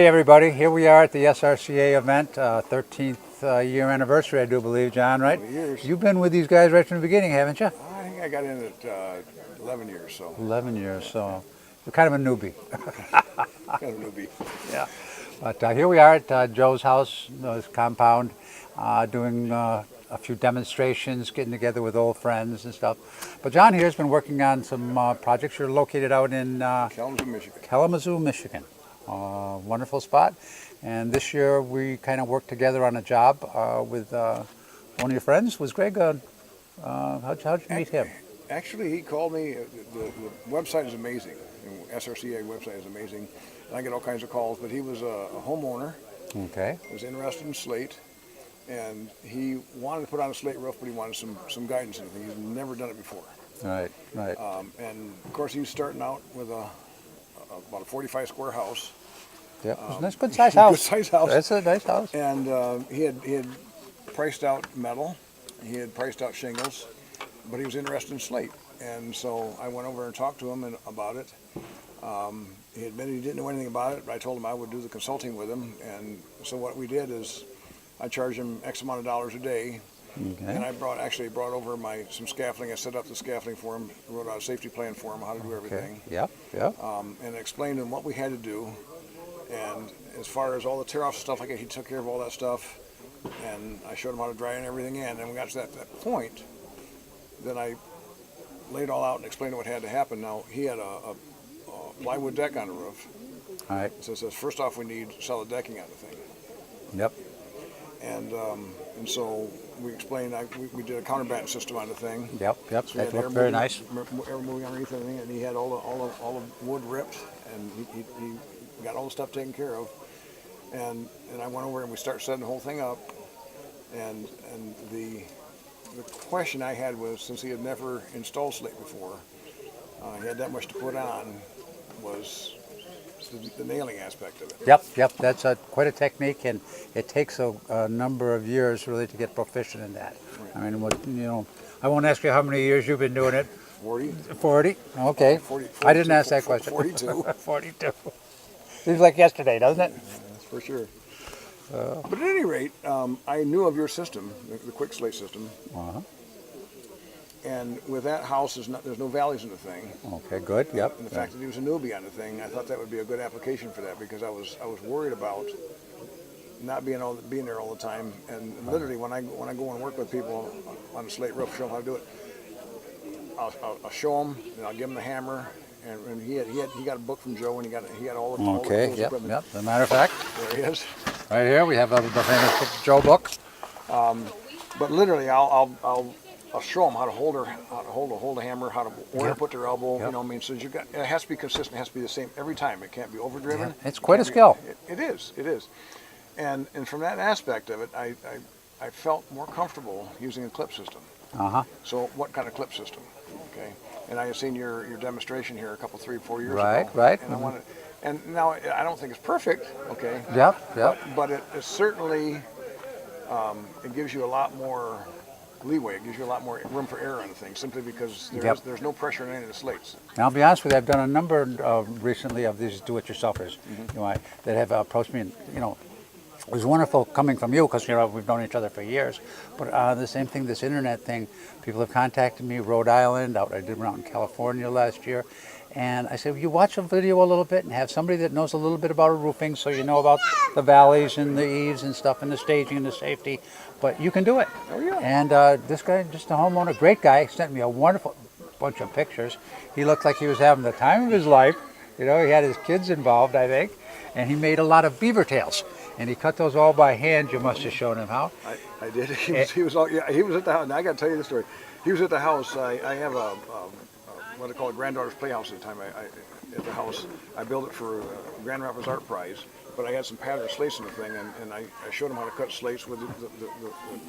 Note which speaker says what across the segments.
Speaker 1: Hey everybody, here we are at the SRCA event, 13th year anniversary, I do believe, John, right?
Speaker 2: 20 years.
Speaker 1: You've been with these guys right from the beginning, haven't you?
Speaker 2: I think I got in at 11 years, so
Speaker 1: 11 years, so you're kind of a newbie.
Speaker 2: kind of newbie.
Speaker 1: Yeah. But here we are at Joe's house, his compound, doing a few demonstrations, getting together with old friends and stuff. But John here has been working on some projects. You're located out in
Speaker 2: Kalamazoo, Michigan.
Speaker 1: Kalamazoo, Michigan. Wonderful spot. And this year we kind of worked together on a job with one of your friends. Was Greg? How'd you meet him?
Speaker 2: Actually, he called me. The website is amazing. The SRCA website is amazing. And I get all kinds of calls, but he was a homeowner.
Speaker 1: Okay.
Speaker 2: Was interested in slate, and he wanted to put on a slate roof, but he wanted some guidance and everything. He's never done it before.
Speaker 1: Right, right.
Speaker 2: And of course, he was starting out with about a 45 square house.
Speaker 1: Yeah, it's a nice, good size house.
Speaker 2: Good size house.
Speaker 1: That's a nice house.
Speaker 2: And he had priced out metal, he had priced out shingles, but he was interested in slate. And so I went over and talked to him about it. He admitted he didn't know anything about it, but I told him I would do the consulting with him. And so what we did is I charged him X amount of dollars a day.
Speaker 1: Okay.
Speaker 2: And I brought over some scaffolding. I set up the scaffolding for him, wrote out a safety plan for him, how to do everything.
Speaker 1: Okay. Yep.
Speaker 2: And explained to him what we had to do. And as far as all the tear-off stuff, he took care of all that stuff. And I showed him how to dry and everything in. And we got to that point, then I laid it all out and explained what had to happen. Now, he had a plywood deck on the roof.
Speaker 1: All right.
Speaker 2: So it says, first off, we need solid decking on the thing.
Speaker 1: Yep.
Speaker 2: And so we explained, we did a counterbalance system on the thing.
Speaker 1: Yep.
Speaker 2: So
Speaker 1: That looked very nice.
Speaker 2: Air moving underneath everything, and he had all the wood ripped, and he got all the stuff taken care of. And I went over and we started setting the whole thing up. And the question I had was, since he had never installed slate before, he had that much to put on, was the nailing aspect of it.
Speaker 1: Yep. That's quite a technique, and it takes a number of years really to get proficient in that. Right. I mean, I won't ask you how many years you've been doing it.
Speaker 2: 40.
Speaker 1: 40? Okay.
Speaker 2: 40,
Speaker 1: I didn't ask that question.
Speaker 2: 42.
Speaker 1: 42. Seems like yesterday, doesn't it?
Speaker 2: That's for sure. But at any rate, I knew of your system, the quick slate system.
Speaker 1: Uh-huh.
Speaker 2: And with that house, there's no valleys in the thing.
Speaker 1: Okay, good. Yep.
Speaker 2: And the fact that he was a newbie on the thing, I thought that would be a good application for that, because I was worried about not being there all the time. And literally, when I go and work with people on a slate roof, show them how to do it, I'll show them, and I'll give them the hammer. And he got a book from Joe, and he had all the
Speaker 1: Okay. Yep. As a matter of fact,
Speaker 2: there he is.
Speaker 1: Right here we have the famous Joe book.
Speaker 2: But literally, I'll show them how to hold a hammer, where to put their elbow.
Speaker 1: Yep.
Speaker 2: So it has to be consistent. It has to be the same every time. It can't be overdriven.
Speaker 1: Yeah. It's quite a skill.
Speaker 2: It is. And from that aspect of it, I felt more comfortable using a clip system.
Speaker 1: Uh-huh.
Speaker 2: So what kind of clip system? Okay. And I had seen your demonstration here 4 years ago.
Speaker 1: Right.
Speaker 2: And and now I don't think it's perfect. Okay.
Speaker 1: Yep.
Speaker 2: But it certainly it gives you a lot more leeway. It gives you a lot more room for error on the thing, simply because there's no pressure on any of the slates.
Speaker 1: Now, I'll be honest with you, I've done a number recently of these do-it-yourselfers that have approached me. And, it was wonderful coming from you, because we've known each other for years. But the same thing, this internet thing, people have contacted me, Rhode Island, I did one out in California last year. And I said, you watch a video a little bit and have somebody that knows a little bit about roofing, so you know about the valleys and the eaves and stuff and the staging and the safety, but you can do it.
Speaker 2: Oh, yeah.
Speaker 1: And this guy, just a homeowner, great guy, sent me a wonderful bunch of pictures. He looked like he was having the time of his life. He had his kids involved, I think, and he made a lot of beaver tails. And he cut those all by hand. You must have shown him how.
Speaker 2: I did. He was at the house. Now I got to tell you the story. He was at the house. I have what I call a granddaughter's playhouse at the time. At the house, I built it for Grand Rapids Art Prize. But I had some patterned slates in the thing, and I showed him how to cut slates with the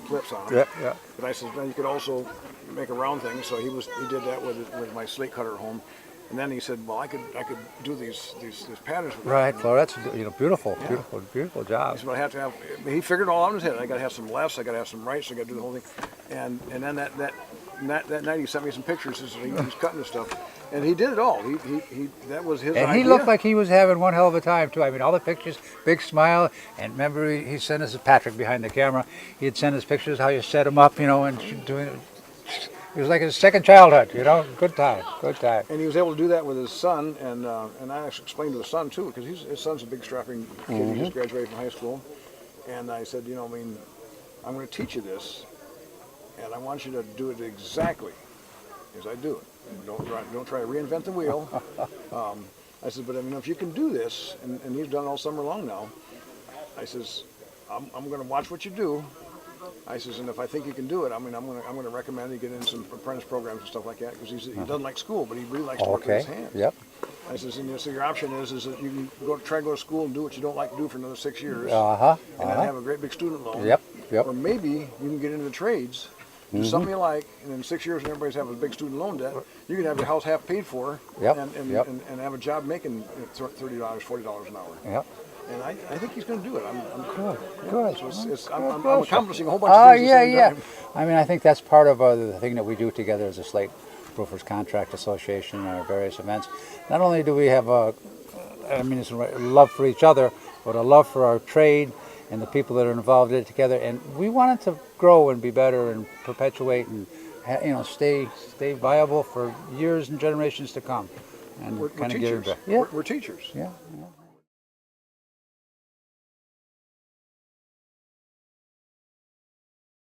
Speaker 2: clips on them.
Speaker 1: Yeah.
Speaker 2: But I said, then you could also make a round thing. So he did that with my slate cutter at home. And then he said, well, I could do these patterns with
Speaker 1: Right.
Speaker 2: that.
Speaker 1: Well, that's beautiful job.
Speaker 2: That's what I have to have. He figured it all out in his head. I got to have some lefts. I got to have some rights. I got to do the whole thing. And then that that night he sent me some pictures. He's cutting this stuff, and he did it all. He that was his
Speaker 1: And
Speaker 2: idea.
Speaker 1: he looked like he was having one hell of a time too. I mean, all the pictures, big smile. And remember, he sent us Patrick behind the camera. He'd send us pictures how you set him up, and doing it. It was like his second childhood, Good time, good time.
Speaker 2: And he was able to do that with his son, and I actually explained to the son too, because his son's a big strapping kid. He just graduated from high school, and I said, I'm going to teach you this, and I want you to do it exactly as I do it. Don't try to reinvent the wheel. I said, but if you can do this, and he's done it all summer long now, I says, I'm going to watch what you do. I says, and if I think you can do it, I'm going to recommend you get in some apprentice programs and stuff like that, because he doesn't like school, but he really likes to work with his hands.
Speaker 1: Yep.
Speaker 2: I says, and so your option is that you can go to school and do what you don't like to do for another 6 years, and then have a great big student loan.
Speaker 1: Yep.
Speaker 2: Or maybe you can get into the trades, do something you like, and in 6 years when everybody's having a big student loan debt, you can have your house half paid for, and have a job making $30, $40 an hour.
Speaker 1: Yep.
Speaker 2: And I think he's going to do it.
Speaker 1: Good.
Speaker 2: So I'm accomplishing a whole bunch of things at the same time.
Speaker 1: I mean, I think that's part of the thing that we do together as a Slate Roofers Contract Association and our various events. Not only do we have it's a love for each other, but a love for our trade and the people that are involved in it together. And we want it to grow and be better and perpetuate and stay viable for years and generations to come. And
Speaker 2: We're
Speaker 1: kind of
Speaker 2: teachers.
Speaker 1: give it back. Yeah.
Speaker 2: We're teachers.
Speaker 1: Yeah.